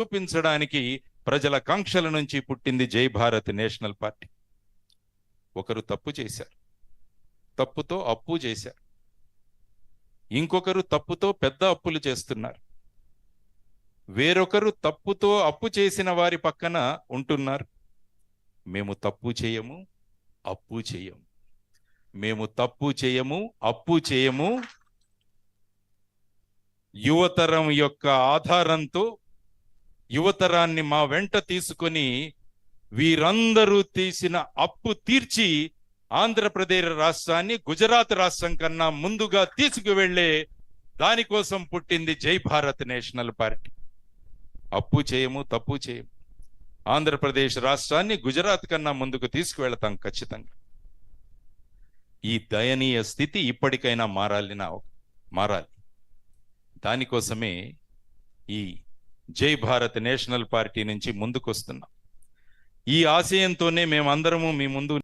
చూపించడానికి ప్రజల కాంక్షల నుంచి పుట్టింది జై భారత్ నేషనల్ పార్టీ. ఒకరు తప్పు చేశారు, తప్పుతో అప్పు చేశారు. ఇంకొకరు తప్పుతో పెద్ద అప్పులు చేస్తున్నారు. వేరొకరు తప్పుతో అప్పు చేసిన వారి పక్కన ఉంటున్నారు. మేము తప్పు చేయము, అప్పు చేయము. మేము తప్పు చేయము, అప్పు చేయము. యువతరం యొక్క ఆధారంతో యువతరాన్ని మా వెంట తీసుకొని వీరందరూ తీసిన అప్పు తీర్చి ఆంధ్రప్రదేశ్ రాష్ట్రాన్ని గుజరాత్ రాష్ట్రం కన్నా ముందుగా తీసుకువెళ్లే దానికోసం పుట్టింది జై భారత్ నేషనల్ పార్టీ. అప్పు చేయము, తప్పు చేయము. ఆంధ్రప్రదేశ్ రాష్ట్రాన్ని గుజరాత్ కన్నా ముందుకు తీసుకువెళతాం ఖచ్చితంగా. ఈ దయనీయ స్థితి ఇప్పటికైనా మారాలి. దానికోసమే ఈ జై భారత్ నేషనల్ పార్టీ నుంచి ముందుకొస్తున్నాం. ఈ ఆశయంతోనే మేమందరము మీ ముందు